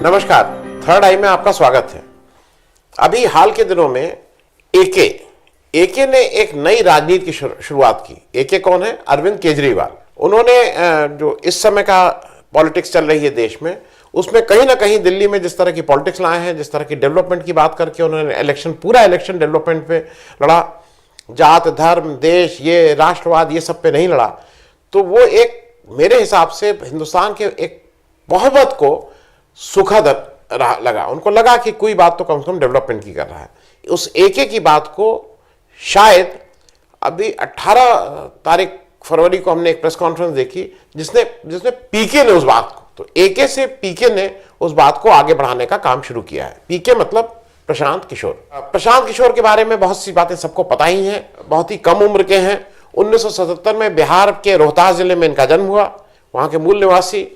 नमस्कार, थर्ड आई में आपका स्वागत है। अभी हाल के दिनों में एके ने एक नई राजनीति की शुरुआत की। एके कौन है? अरविंद केजरीवाल। उन्होंने जो इस समय का पॉलिटिक्स चल रही है देश में, उसमें कहीं ना कहीं दिल्ली में जिस तरह की पॉलिटिक्स लाए हैं, जिस तरह की डेवलपमेंट की बात करके उन्होंने पूरा इलेक्शन डेवलपमेंट पे लड़ा, जात धर्म देश ये राष्ट्रवाद ये सब पे नहीं लड़ा। तो वो एक मेरे हिसाब से हिंदुस्तान के एक बहुमत को सुखद लगा। उनको लगा कि कोई बात तो कम से कम डेवलपमेंट की कर रहा है। उस एके की बात को शायद अभी 18 फरवरी को हमने एक प्रेस कॉन्फ्रेंस देखी जिसने पीके ने उस बात को, तो एके से पीके ने उस बात को आगे बढ़ाने का काम शुरू किया है। पीके मतलब प्रशांत किशोर। प्रशांत किशोर के बारे में बहुत सी बातें सबको पता ही हैं। बहुत ही कम उम्र के हैं। 1977 में बिहार के रोहतास जिले में इनका जन्म हुआ, वहाँ के मूल निवासी।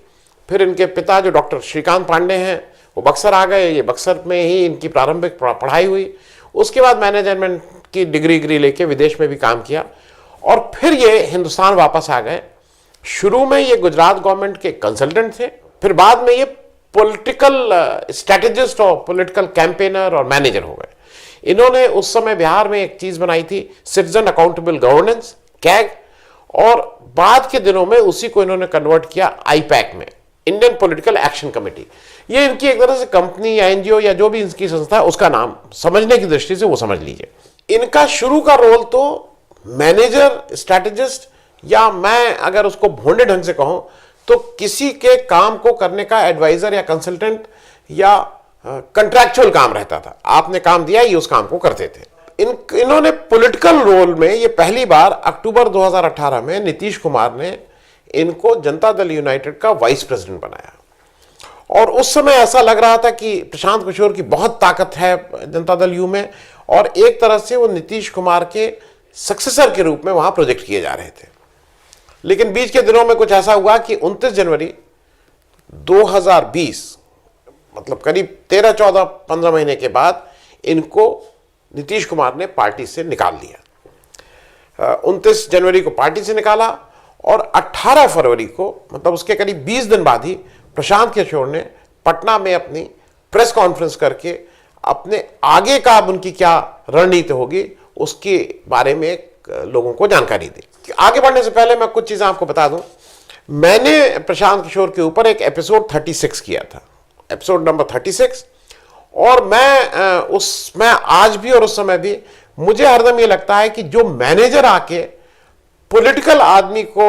फिर इनके पिता जो डॉक्टर श्रीकांत पांडे हैं वो बक्सर आ गए। ये बक्सर में ही इनकी प्रारंभिक पढ़ाई हुई। उसके बाद मैनेजमेंट की डिग्री लेके विदेश में भी काम किया और फिर ये हिंदुस्तान वापस आ गए। शुरू में ये गुजरात गवर्नमेंट के कंसल्टेंट थे, फिर बाद में ये पॉलिटिकल स्ट्रेटेजिस्ट और पॉलिटिकल कैंपेनर और मैनेजर हो गए। इन्होंने उस समय बिहार में एक चीज बनाई थी, सिटीजन अकाउंटेबल गवर्नेंस, कैग, और बाद के दिनों में उसी को इन्होंने कन्वर्ट किया आईपैक में, इंडियन पॉलिटिकल एक्शन कमेटी। ये इनकी एक तरह से कंपनी या एनजीओ या जो भी इनकी संस्था है उसका नाम समझने की दृष्टि से वो समझ लीजिए। इनका शुरू का रोल तो मैनेजर, स्ट्रैटेजिस्ट, या मैं अगर उसको भोंडे ढंग से कहूं तो किसी के काम को करने का एडवाइजर या कंसल्टेंट या कंट्रैक्चुअल काम रहता था। आपने काम दिया, ये उस काम को करते थे। इन्होंने पॉलिटिकल रोल में ये पहली बार अक्टूबर 2018 में नीतीश कुमार ने इनको जनता दल यूनाइटेड का वाइस प्रेसिडेंट बनाया। और उस समय ऐसा लग रहा था कि प्रशांत किशोर की बहुत ताकत है जनता दल यू में, और एक तरह से वो नीतीश कुमार के सक्सेसर के रूप में वहां प्रोजेक्ट किए जा रहे थे। लेकिन बीच के दिनों में कुछ ऐसा हुआ कि 29 जनवरी 2020, मतलब करीब 13, 14, 15 महीने के बाद इनको नीतीश कुमार ने पार्टी से निकाल दिया। 29 जनवरी को पार्टी से निकाला और 18 फरवरी को, मतलब उसके करीब 20 दिन बाद ही, प्रशांत किशोर ने पटना में अपनी प्रेस कॉन्फ्रेंस करके अपने आगे का अब उनकी क्या रणनीति होगी उसके बारे में लोगों को जानकारी दी। आगे बढ़ने से पहले मैं कुछ चीजें आपको बता दूं। मैंने प्रशांत किशोर के ऊपर एक एपिसोड 36 किया था, एपिसोड नंबर 36, और मैं आज भी और उस समय भी मुझे हरदम ये लगता है कि जो मैनेजर आके पॉलिटिकल आदमी को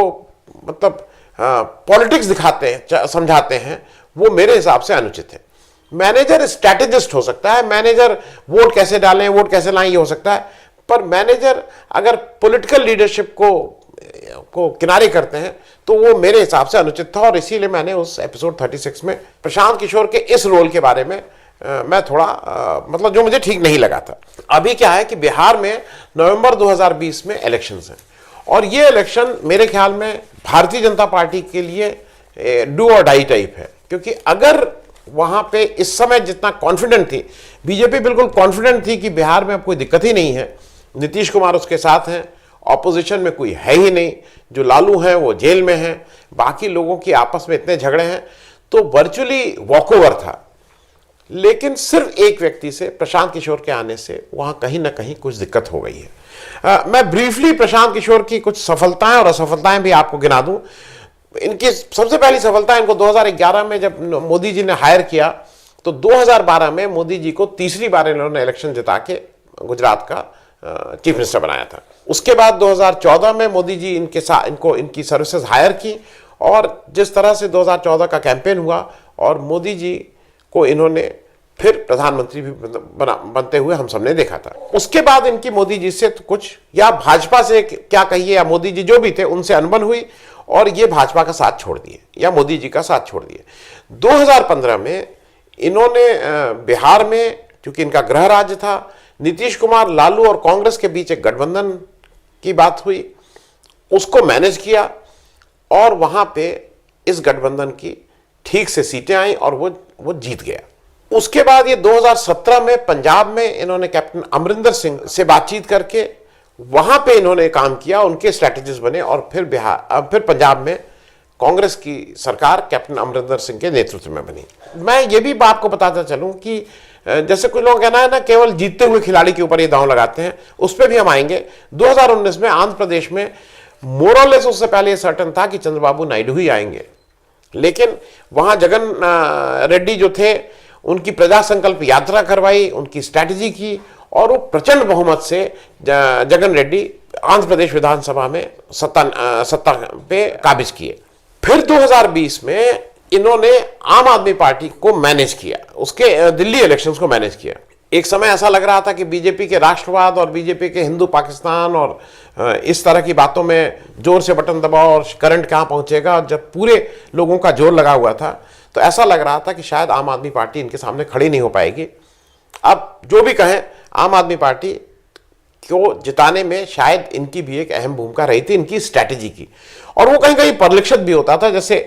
मतलब पॉलिटिक्स दिखाते हैं, समझाते हैं, वो मेरे हिसाब से अनुचित है। मैनेजर स्ट्रैटेजिस्ट हो सकता है, मैनेजर वोट कैसे डालें, वोट कैसे लाएं, ये हो सकता है, पर मैनेजर अगर पॉलिटिकल लीडरशिप को किनारे करते हैं तो वो मेरे हिसाब से अनुचित था। और इसीलिए मैंने उस एपिसोड 36 में प्रशांत किशोर के इस रोल के बारे में मैं थोड़ा मतलब जो मुझे ठीक नहीं लगा था। अभी क्या है कि बिहार में नवंबर 2020 में इलेक्शंस हैं, और ये इलेक्शन मेरे ख्याल में भारतीय जनता पार्टी के लिए डू और डाई टाइप है। क्योंकि अगर वहां पे इस समय जितना कॉन्फिडेंट थी, बीजेपी बिल्कुल कॉन्फिडेंट थी कि बिहार में अब कोई दिक्कत ही नहीं है, नीतीश कुमार उसके साथ हैं, ऑपोजिशन में कोई है ही नहीं, जो लालू हैं वो जेल में हैं, बाकी लोगों की आपस में इतने झगड़े हैं, तो वर्चुअली वॉकओवर था। लेकिन सिर्फ एक व्यक्ति से, प्रशांत किशोर के आने से वहां कहीं ना कहीं कुछ दिक्कत हो गई है। मैं ब्रीफली प्रशांत किशोर की कुछ सफलताएं और असफलताएं भी आपको गिना दूं। इनकी सबसे पहली सफलता, इनको 2011 में जब मोदी जी ने हायर किया तो 2012 में मोदी जी को तीसरी बार इन्होंने इलेक्शन जिता के गुजरात का चीफ मिनिस्टर बनाया था। उसके बाद 2014 में मोदी जी इनकी सर्विसेज हायर की, और जिस तरह से 2014 का कैंपेन हुआ और मोदी जी को इन्होंने फिर प्रधानमंत्री भी बनते हुए हम सबने देखा था। उसके बाद इनकी मोदी जी से तो कुछ, या भाजपा से क्या कहिए, या मोदी जी जो भी थे उनसे अनबन हुई और ये भाजपा का साथ छोड़ दिए या मोदी जी का साथ छोड़ दिए। 2015 में इन्होंने बिहार में, क्योंकि इनका गृह राज्य था, नीतीश कुमार, लालू और कांग्रेस के बीच एक गठबंधन की बात हुई, उसको मैनेज किया और वहां पे इस गठबंधन की ठीक से सीटें आई और वो जीत गया। उसके बाद ये 2017 में पंजाब में इन्होंने कैप्टन अमरिंदर सिंह से बातचीत करके वहां पे इन्होंने काम किया, उनके स्ट्रैटेजिस्ट बने, और फिर पंजाब में कांग्रेस की सरकार कैप्टन अमरिंदर सिंह के नेतृत्व में बनी। मैं ये भी आपको बताता चलूं कि जैसे कुछ लोग कहना है ना, केवल जीतते हुए खिलाड़ी के ऊपर ये दांव लगाते हैं, उस पर भी हम आएंगे। 2019 में आंध्र प्रदेश में मोरलेस उससे पहले सर्टन था कि चंद्रबाबू नायडू ही आएंगे, लेकिन वहां जगन रेड्डी जो थे उनकी प्रजा संकल्प यात्रा करवाई, उनकी स्ट्रैटेजी की और वो प्रचंड बहुमत से जगन रेड्डी आंध्र प्रदेश विधानसभा में सत्ता पे काबिज किए। फिर 2020 में इन्होंने आम आदमी पार्टी को मैनेज किया, उसके दिल्ली इलेक्शंस को मैनेज किया। एक समय ऐसा लग रहा था कि बीजेपी के राष्ट्रवाद और बीजेपी के हिंदू पाकिस्तान और इस तरह की बातों में जोर से बटन दबाओ और करंट कहां पहुंचेगा, जब पूरे लोगों का जोर लगा हुआ था तो ऐसा लग रहा था कि शायद आम आदमी पार्टी इनके सामने खड़ी नहीं हो पाएगी। अब जो भी कहें, आम आदमी पार्टी को जिताने में शायद इनकी भी एक अहम भूमिका रही थी, इनकी स्ट्रैटेजी की, और वो कहीं कहीं परिलक्षित भी होता था। जैसे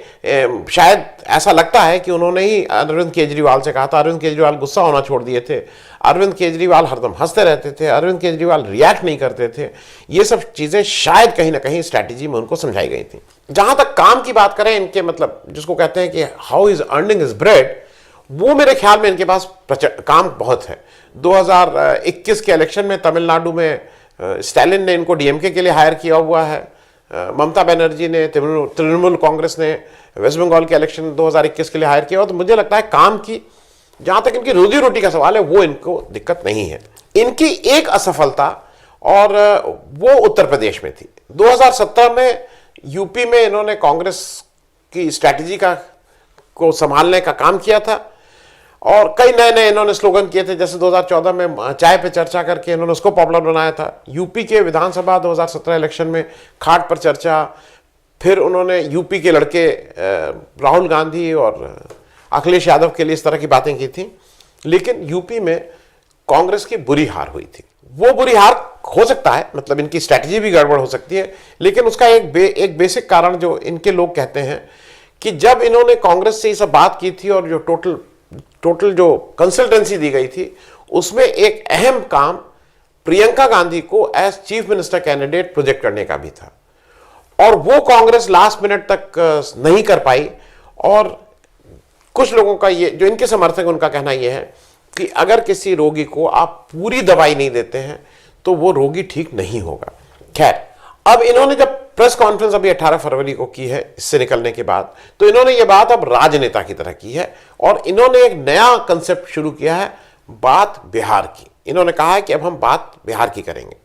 शायद ऐसा लगता है कि उन्होंने ही अरविंद केजरीवाल से कहा था। अरविंद केजरीवाल गुस्सा होना छोड़ दिए थे, अरविंद केजरीवाल हरदम हंसते रहते थे, अरविंद केजरीवाल रिएक्ट नहीं करते थे। ये सब चीजें शायद कहीं ना कहीं स्ट्रैटेजी में उनको समझाई गई थी। जहां तक काम की बात करें, इनके मतलब जिसको कहते हैं कि how is earning is bread, वो मेरे ख्याल में इनके पास काम बहुत है। 2021 के इलेक्शन में तमिलनाडु में स्टालिन ने इनको डीएमके के लिए हायर किया हुआ है, ममता बनर्जी ने, तृणमूल कांग्रेस ने वेस्ट बंगाल के इलेक्शन 2021 के लिए हायर किया हुआ। तो मुझे लगता है काम की, जहां तक इनकी रोजी रोटी का सवाल है, वो इनको दिक्कत नहीं है। इनकी एक असफलता और वो उत्तर प्रदेश में थी। 2017 में यूपी में इन्होंने कांग्रेस की स्ट्रैटेजी को संभालने का काम किया था और कई नए नए इन्होंने स्लोगन किए थे। जैसे 2014 में चाय पे चर्चा करके इन्होंने उसको पॉपुलर बनाया था। यूपी के विधानसभा 2017 इलेक्शन में खाट पर चर्चा, फिर उन्होंने यूपी के लड़के राहुल गांधी और अखिलेश यादव के लिए इस तरह की बातें की थी। लेकिन यूपी में कांग्रेस की बुरी हार हुई थी। वो बुरी हार हो सकता है, मतलब इनकी स्ट्रैटेजी भी गड़बड़ हो सकती है, लेकिन उसका एक बेसिक कारण जो इनके लोग कहते हैं कि जब इन्होंने कांग्रेस से ये सब बात की थी और जो टोटल जो कंसल्टेंसी दी गई थी, उसमें एक अहम काम प्रियंका गांधी को as chief minister candidate project करने का भी था, और वो कांग्रेस लास्ट मिनट तक नहीं कर पाई। और कुछ लोगों का ये, जो इनके समर्थक, उनका कहना यह है कि अगर किसी रोगी को आप पूरी दवाई नहीं देते हैं तो वो रोगी ठीक नहीं होगा। खैर, अब इन्होंने जब प्रेस कॉन्फ्रेंस अभी 18 फरवरी को की है इससे निकलने के बाद, तो इन्होंने ये बात अब राजनेता की तरह की है और इन्होंने एक नया कंसेप्ट शुरू किया है, बात बिहार की। इन्होंने कहा है कि अब हम बात बिहार की करेंगे।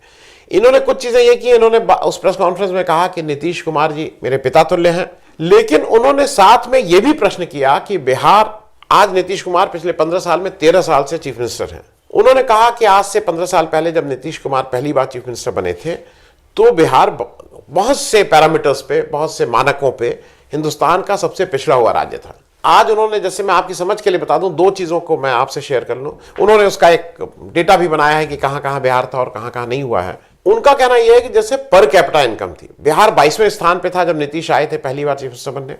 इन्होंने कुछ चीजें ये की। इन्होंने उस प्रेस कॉन्फ्रेंस में कहा कि नीतीश कुमार जी मेरे पिता तुल्य हैं, लेकिन उन्होंने साथ में यह भी प्रश्न किया कि बिहार, आज नीतीश कुमार पिछले 15 साल में 13 साल से चीफ मिनिस्टर हैं। उन्होंने कहा कि आज से 15 साल पहले जब नीतीश कुमार पहली बार चीफ मिनिस्टर बने थे तो बिहार बहुत से पैरामीटर्स पे, बहुत से मानकों पे हिंदुस्तान का सबसे पिछड़ा हुआ राज्य था। आज उन्होंने, जैसे मैं आपकी समझ के लिए बता दूं, दो चीजों को मैं आपसे शेयर कर लूं। उन्होंने उसका एक डेटा भी बनाया है कि कहां कहां बिहार था और कहां कहां नहीं हुआ है। उनका कहना यह है कि जैसे पर कैपिटा इनकम थी, बिहार 22वें स्थान पे था जब नीतीश आए थे पहली बार चीफ मिनिस्टर बनने।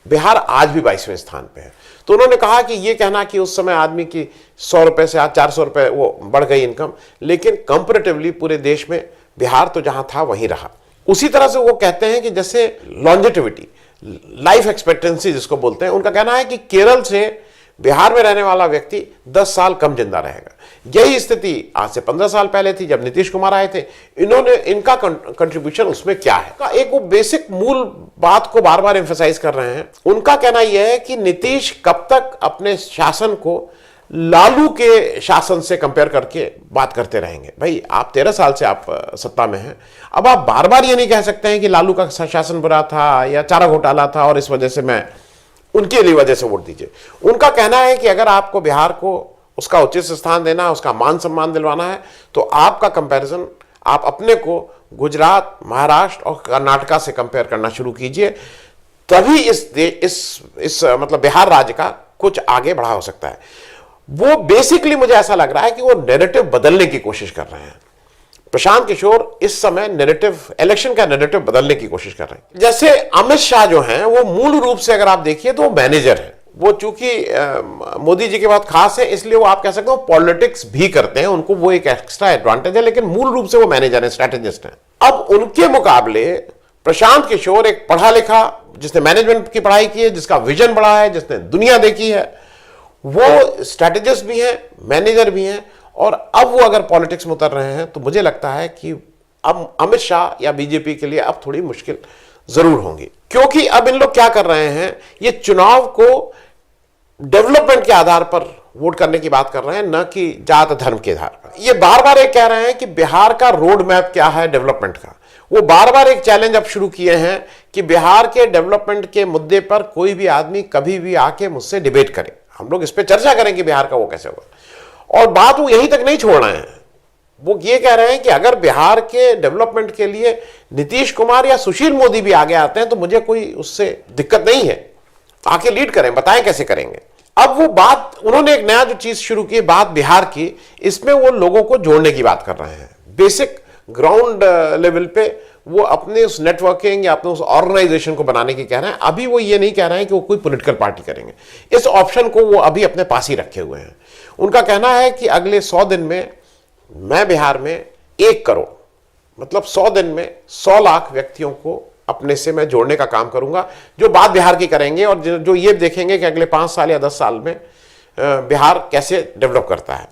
बिहार आज भी 22वें स्थान पे है। तो उन्होंने कहा कि ये कहना कि उस समय आदमी की 100 रुपए से आज 400 रुपए वो बढ़ गई इनकम, लेकिन कंपैरेटिवली पूरे देश में बिहार तो जहां था वहीं रहा। उसी तरह से वो कहते हैं कि जैसे लॉन्जेटिविटी, लाइफ एक्सपेक्टेंसी जिसको बोलते हैं, उनका कहना है कि केरल से बिहार में रहने वाला व्यक्ति 10 साल कम जिंदा रहेगा। यही स्थिति आज से 15 साल पहले थी जब नीतीश कुमार आए थे। इनका कंट्रीब्यूशन उसमें क्या है, एक वो बेसिक मूल बात को बार बार एम्फसाइज कर रहे हैं। उनका कहना यह है कि नीतीश कब तक अपने शासन को लालू के शासन से कंपेयर करके बात करते रहेंगे। भाई, आप 13 साल से आप सत्ता में हैं, अब आप बार बार ये नहीं कह सकते हैं कि लालू का शासन बुरा था या चारा घोटाला था और इस वजह से मैं उनके लिए वजह से वोट दीजिए। उनका कहना है कि अगर आपको बिहार को उसका उचित स्थान देना है, उसका मान सम्मान दिलवाना है, तो आपका कंपैरिजन आप अपने को गुजरात, महाराष्ट्र और कर्नाटका से कंपेयर करना शुरू कीजिए, तभी इस मतलब बिहार राज्य का कुछ आगे बढ़ा हो सकता है। वो बेसिकली मुझे ऐसा लग रहा है कि वो नैरेटिव बदलने की कोशिश कर रहे हैं। प्रशांत किशोर इस समय नैरेटिव, इलेक्शन का नैरेटिव बदलने की कोशिश कर रहे हैं। जैसे अमित शाह जो हैं, वो मूल रूप से अगर आप देखिए तो वो मैनेजर है। वो चूंकि मोदी जी के बाद खास है, इसलिए वो आप कह सकते हो पॉलिटिक्स भी करते हैं, उनको वो एक एक्स्ट्रा एडवांटेज है, लेकिन मूल रूप से वो मैनेजर है, स्ट्रैटेजिस्ट है। अब उनके मुकाबले प्रशांत किशोर एक पढ़ा लिखा, जिसने मैनेजमेंट की पढ़ाई की है, जिसका विजन बड़ा है, जिसने दुनिया देखी है, वो स्ट्रैटेजिस्ट भी हैं, मैनेजर भी हैं, और अब वो अगर पॉलिटिक्स में उतर रहे हैं तो मुझे लगता है कि अब अमित शाह या बीजेपी के लिए अब थोड़ी मुश्किल जरूर होंगी, क्योंकि अब इन लोग क्या कर रहे हैं, ये चुनाव को डेवलपमेंट के आधार पर वोट करने की बात कर रहे हैं, न कि जात धर्म के आधार पर। ये बार बार एक कह रहे हैं कि बिहार का रोड मैप क्या है डेवलपमेंट का। वो बार बार एक चैलेंज अब शुरू किए हैं कि बिहार के डेवलपमेंट के मुद्दे पर कोई भी आदमी कभी भी आके मुझसे डिबेट करे, हम लोग इस पर चर्चा करें कि बिहार का वो कैसे होगा। और बात वो यहीं तक नहीं छोड़ रहे हैं, वो ये कह रहे हैं कि अगर बिहार के डेवलपमेंट के लिए नीतीश कुमार या सुशील मोदी भी आगे आते हैं तो मुझे कोई उससे दिक्कत नहीं है, आके लीड करें, बताएं कैसे करेंगे। अब वो बात, उन्होंने एक नया जो चीज शुरू की बात बिहार की, इसमें वो लोगों को जोड़ने की बात कर रहे हैं। बेसिक ग्राउंड लेवल पे वो अपने उस नेटवर्किंग या अपने उस ऑर्गेनाइजेशन को बनाने की कह रहे हैं। अभी वो ये नहीं कह रहे हैं कि वो कोई पॉलिटिकल पार्टी करेंगे, इस ऑप्शन को वो अभी अपने पास ही रखे हुए हैं। उनका कहना है कि अगले 100 दिन में मैं बिहार में 1 करोड़, मतलब 100 दिन में 100 लाख व्यक्तियों को अपने से मैं जोड़ने का काम करूंगा, जो बात बिहार की करेंगे और जो ये देखेंगे कि अगले 5 साल या 10 साल में बिहार कैसे डेवलप करता है।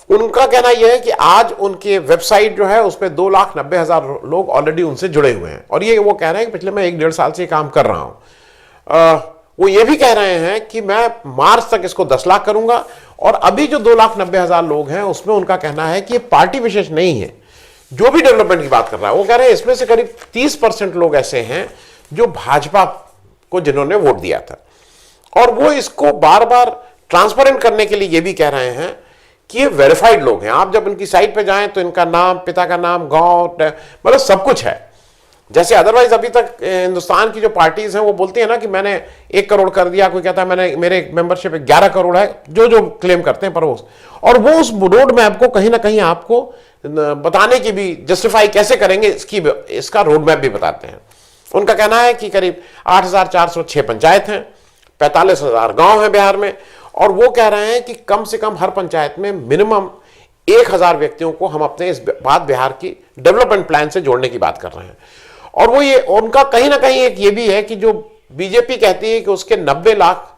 उनका कहना यह है कि आज उनके वेबसाइट जो है उस पर 2,90,000 लोग ऑलरेडी उनसे जुड़े हुए हैं, और ये वो कह रहे हैं कि पिछले मैं 1-1.5 साल से काम कर रहा हूं। वो ये भी कह रहे हैं कि मैं मार्च तक इसको 10 लाख करूंगा, और अभी जो 2,90,000 लोग हैं उसमें उनका कहना है कि ये पार्टी विशेष नहीं है जो भी डेवलपमेंट की बात कर रहा है। वो कह रहे हैं इसमें से करीब 30% लोग ऐसे हैं जो भाजपा को जिन्होंने वोट दिया था, और वो इसको बार बार ट्रांसपेरेंट करने के लिए ये भी कह रहे हैं कि ये वेरीफाइड लोग हैं। आप जब इनकी साइट पे जाएं तो इनका नाम, पिता का नाम, गांव, मतलब सब कुछ है। जैसे अदरवाइज अभी तक हिंदुस्तान की जो पार्टीज हैं वो बोलती है ना कि मैंने 1 करोड़ कर दिया, कोई कहता है मैंने, मेरे मेंबरशिप 11 करोड़ है, जो जो क्लेम करते हैं, पर वो और वो उस रोड मैप को कहीं ना कहीं आपको बताने की भी, जस्टिफाई कैसे करेंगे इसका रोड मैप भी बताते हैं। उनका कहना है कि करीब 8,406 पंचायत हैं, 45,000 गांव हैं बिहार में, और वो कह रहे हैं कि कम से कम हर पंचायत में मिनिमम 1,000 व्यक्तियों को हम अपने इस बात बिहार की डेवलपमेंट प्लान से जोड़ने की बात कर रहे हैं। और वो ये, उनका कहीं ना कहीं एक ये भी है कि जो बीजेपी कहती है कि उसके 90 लाख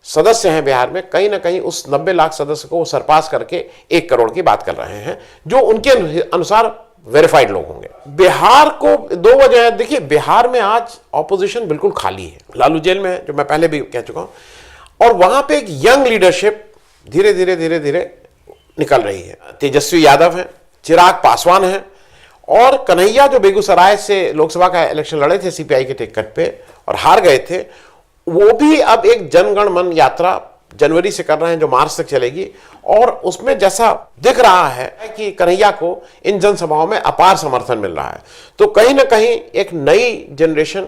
सदस्य हैं बिहार में, कहीं ना कहीं उस 90 लाख सदस्य को सरपास करके 1 करोड़ की बात कर रहे हैं, जो उनके अनुसार वेरीफाइड लोग होंगे। बिहार को 2 वजह है। देखिए, बिहार में आज ऑपोजिशन बिल्कुल खाली है, लालू जेल में है, जो मैं पहले भी कह चुका हूं, और वहां पे एक यंग लीडरशिप धीरे धीरे निकल रही है। तेजस्वी यादव है, चिराग पासवान है, और कन्हैया जो बेगूसराय से लोकसभा का इलेक्शन लड़े थे सीपीआई के टिकट पे और हार गए थे, वो भी अब एक जनगण मन यात्रा जनवरी से कर रहे हैं जो मार्च तक चलेगी, और उसमें जैसा दिख रहा है कि कन्हैया को इन जनसभाओं में अपार समर्थन मिल रहा है। तो कहीं ना कहीं एक नई जनरेशन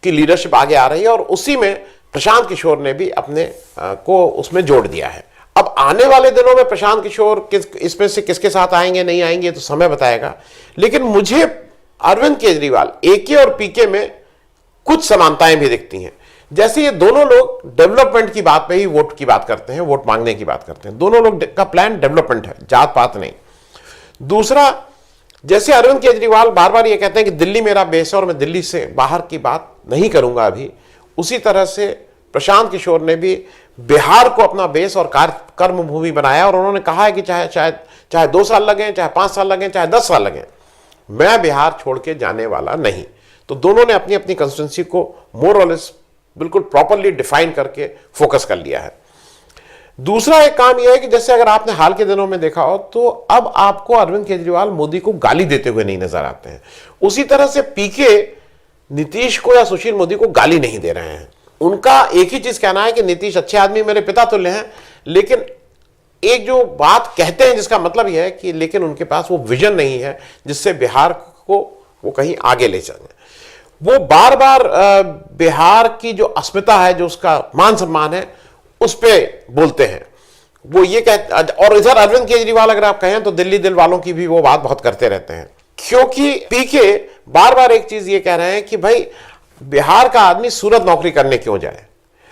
की लीडरशिप आगे आ रही है, और उसी में प्रशांत किशोर ने भी अपने को उसमें जोड़ दिया है। अब आने वाले दिनों में प्रशांत किशोर इसमें से किसके साथ आएंगे नहीं आएंगे तो समय बताएगा, लेकिन मुझे अरविंद केजरीवाल एके और पीके में कुछ समानताएं भी दिखती हैं। जैसे ये दोनों लोग डेवलपमेंट की बात पे ही वोट की बात करते हैं, वोट मांगने की बात करते हैं, दोनों लोग का प्लान डेवलपमेंट है, जात पात नहीं। दूसरा, जैसे अरविंद केजरीवाल बार बार ये कहते हैं कि दिल्ली मेरा बेस है और मैं दिल्ली से बाहर की बात नहीं करूंगा अभी, उसी तरह से प्रशांत किशोर ने भी बिहार को अपना बेस और कर्म भूमि बनाया, और उन्होंने कहा है कि चाहे 2 साल लगे, चाहे 5 साल लगे, चाहे 10 साल लगे, मैं बिहार छोड़ के जाने वाला नहीं। तो दोनों ने अपनी अपनी कंस्टिट्यूंसी को मोर और लेस बिल्कुल प्रॉपरली डिफाइन करके फोकस कर लिया है। दूसरा एक काम यह है कि जैसे अगर आपने हाल के दिनों में देखा हो तो अब आपको अरविंद केजरीवाल मोदी को गाली देते हुए नहीं नजर आते हैं, उसी तरह से पीके नीतीश को या सुशील मोदी को गाली नहीं दे रहे हैं। उनका एक ही चीज कहना है कि नीतीश अच्छे आदमी, मेरे पिता तुल्य हैं, लेकिन एक जो बात कहते हैं जिसका मतलब यह है कि लेकिन उनके पास वो विजन नहीं है जिससे बिहार को वो कहीं आगे ले चलें। वो बार बार बिहार की जो अस्मिता है, जो उसका मान सम्मान है, उस पर बोलते हैं। वो ये कहते, और इधर अरविंद केजरीवाल अगर आप कहें तो दिल्ली दिल वालों की भी वो बात बहुत करते रहते हैं, क्योंकि पीके बार बार एक चीज ये कह रहे हैं कि भाई बिहार का आदमी सूरत नौकरी करने क्यों जाए,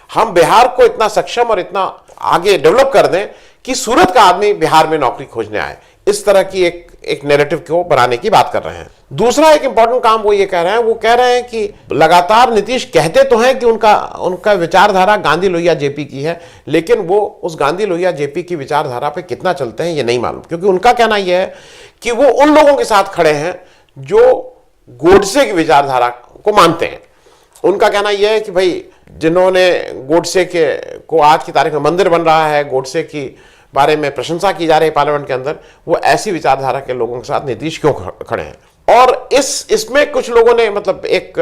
हम बिहार को इतना सक्षम और इतना आगे डेवलप कर दें कि सूरत का आदमी बिहार में नौकरी खोजने आए। इस तरह की एक नैरेटिव को बनाने की बात कर रहे हैं। दूसरा एक इंपॉर्टेंट काम वो ये कह रहे हैं, वो कह रहे हैं कि लगातार नीतीश कहते तो हैं कि उनका विचारधारा गांधी लोहिया जेपी की है, लेकिन वो उस गांधी लोहिया जेपी की विचारधारा पे कितना चलते हैं ये नहीं मालूम, क्योंकि उनका कहना यह है कि वो उन लोगों के साथ खड़े हैं जो गोडसे की विचारधारा को मानते हैं। उनका कहना यह है कि भाई जिन्होंने गोडसे को आज की तारीख में मंदिर बन रहा है, गोडसे की बारे में प्रशंसा की जा रही है पार्लियामेंट के अंदर, वो ऐसी विचारधारा के लोगों के साथ नीतीश क्यों खड़े हैं। और इसमें कुछ लोगों ने मतलब एक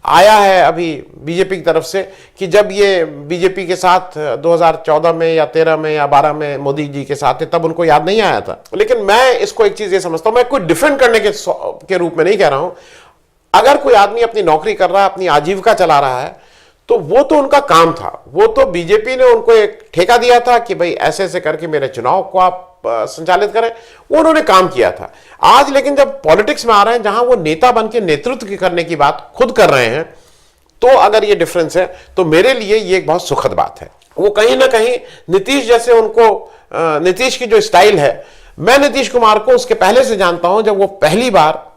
आया है अभी बीजेपी की तरफ से कि जब ये बीजेपी के साथ 2014 में या 13 में या 12 में मोदी जी के साथ थे तब उनको याद नहीं आया था। लेकिन मैं इसको एक चीज ये समझता हूं, मैं कोई डिफेंड करने के रूप में नहीं कह रहा हूं। अगर कोई आदमी अपनी नौकरी कर रहा है, अपनी आजीविका चला रहा है, तो वो तो उनका काम था। वो तो बीजेपी ने उनको एक ठेका दिया था कि भाई ऐसे ऐसे करके मेरे चुनाव को आप संचालित करें, वो उन्होंने काम किया था। आज लेकिन जब पॉलिटिक्स में आ रहे हैं, जहां वो नेता बन के नेतृत्व करने की बात खुद कर रहे हैं, तो अगर ये डिफरेंस है तो मेरे लिए ये एक बहुत सुखद बात है। वो कहीं ना कहीं नीतीश जैसे नीतीश की जो स्टाइल है, मैं नीतीश कुमार को उसके पहले से जानता हूं, जब वो पहली बार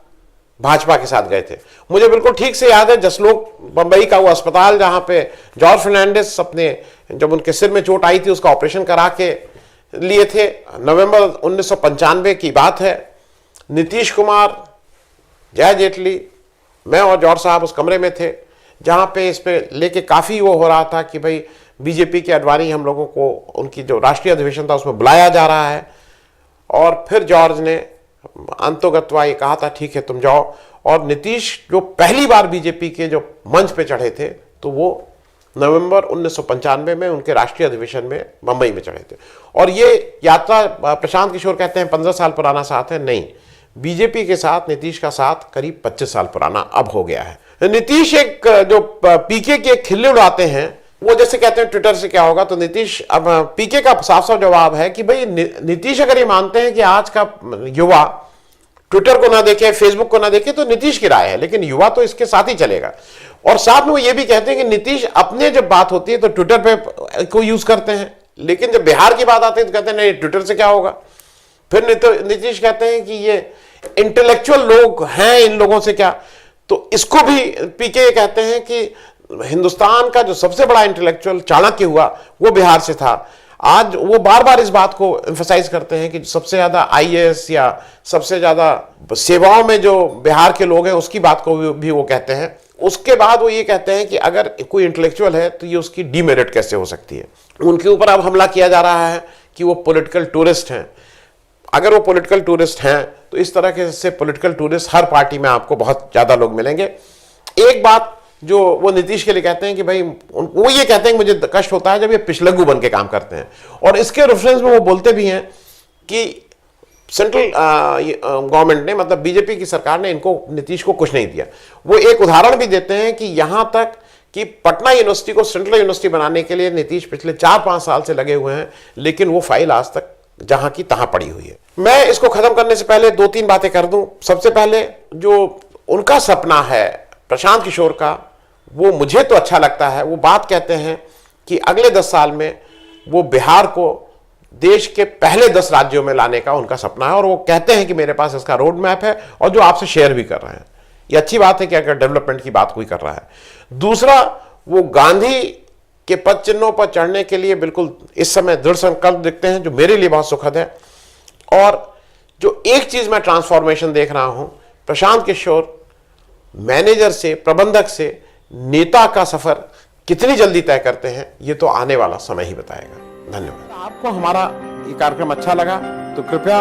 भाजपा के साथ गए थे। मुझे बिल्कुल ठीक से याद है जसलोक बंबई का वो अस्पताल जहां पे जॉर्ज फर्नांडिस जब उनके सिर में चोट आई थी उसका ऑपरेशन करा के लिए थे। नवंबर 1995 की बात है। नीतीश कुमार, जय जेटली, मैं और जॉर्ज साहब उस कमरे में थे जहां पे इस पे लेके काफी वो हो रहा था कि भाई बीजेपी के अडवाणी हम लोगों को उनकी जो राष्ट्रीय अधिवेशन था उसमें बुलाया जा रहा है। और फिर जॉर्ज ने अंतोगत्वा ये कहा था ठीक है तुम जाओ। और नीतीश जो पहली बार बीजेपी के जो मंच पे चढ़े थे तो वो नवंबर 1995 में उनके राष्ट्रीय अधिवेशन में मुंबई में चढ़े थे। और ये यात्रा प्रशांत किशोर कहते हैं 15 साल पुराना साथ है, नहीं, बीजेपी के साथ नीतीश का साथ करीब 25 साल पुराना अब हो गया है। नीतीश एक जो पीके के खिल्ले उड़ाते हैं, वो जैसे कहते हैं ट्विटर से क्या होगा, तो नीतीश अब पीके का साफ साफ जवाब है कि भाई नीतीश अगर ये मानते हैं कि आज का युवा ट्विटर को ना देखे, फेसबुक को ना देखे, तो नीतीश की राय है, लेकिन युवा तो इसके साथ ही चलेगा। और साथ में वो ये भी कहते हैं कि नीतीश अपने जब बात होती है तो ट्विटर पे को यूज करते हैं, लेकिन जब बिहार की बात आती है तो कहते हैं नहीं ट्विटर से क्या होगा। फिर नीतीश कहते हैं कि ये इंटेलेक्चुअल लोग हैं, इन लोगों से क्या। तो इसको भी पीके कहते हैं कि हिंदुस्तान का जो सबसे बड़ा इंटेलेक्चुअल चाणक्य हुआ वो बिहार से था। आज वो बार बार इस बात को एम्फसाइज करते हैं कि सबसे ज्यादा आईएएस या सबसे ज्यादा सेवाओं में जो बिहार के लोग हैं उसकी बात को भी वो कहते हैं। उसके बाद वो ये कहते हैं कि अगर कोई इंटेलेक्चुअल है तो ये उसकी डीमेरिट कैसे हो सकती है। उनके ऊपर अब हमला किया जा रहा है कि वो पॉलिटिकल टूरिस्ट हैं। अगर वो पॉलिटिकल टूरिस्ट हैं तो इस तरह के से पॉलिटिकल टूरिस्ट हर पार्टी में आपको बहुत ज्यादा लोग मिलेंगे। एक बात जो वो नीतीश के लिए कहते हैं कि भाई वो ये कहते हैं कि मुझे कष्ट होता है जब ये पिछलग्गू बन के काम करते हैं। और इसके रेफरेंस में वो बोलते भी हैं कि सेंट्रल गवर्नमेंट ने, मतलब बीजेपी की सरकार ने इनको, नीतीश को कुछ नहीं दिया। वो एक उदाहरण भी देते हैं कि यहां तक कि पटना यूनिवर्सिटी को सेंट्रल यूनिवर्सिटी बनाने के लिए नीतीश पिछले 4-5 साल से लगे हुए हैं, लेकिन वो फाइल आज तक जहां की तहां पड़ी हुई है। मैं इसको खत्म करने से पहले 2-3 बातें कर दूं। सबसे पहले जो उनका सपना है प्रशांत किशोर का, वो मुझे तो अच्छा लगता है। वो बात कहते हैं कि अगले 10 साल में वो बिहार को देश के पहले 10 राज्यों में लाने का उनका सपना है। और वो कहते हैं कि मेरे पास इसका रोड मैप है, और जो आपसे शेयर भी कर रहे हैं। ये अच्छी बात है कि अगर डेवलपमेंट की बात कोई कर रहा है। दूसरा, वो गांधी के पद चिन्हों पर चढ़ने के लिए बिल्कुल इस समय दृढ़ संकल्प दिखते हैं, जो मेरे लिए बहुत सुखद है। और जो एक चीज मैं ट्रांसफॉर्मेशन देख रहा हूं, प्रशांत किशोर मैनेजर से, प्रबंधक से नेता का सफर कितनी जल्दी तय करते हैं, ये तो आने वाला समय ही बताएगा। धन्यवाद। आपको हमारा ये कार्यक्रम अच्छा लगा तो कृपया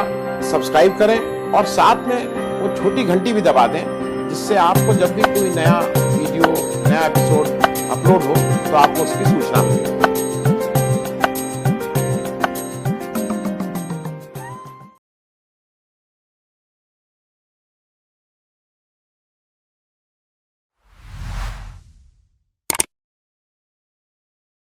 सब्सक्राइब करें और साथ में वो छोटी घंटी भी दबा दें, जिससे आपको जब भी कोई नया वीडियो, नया एपिसोड अपलोड हो तो आपको उसकी सूचना मिले।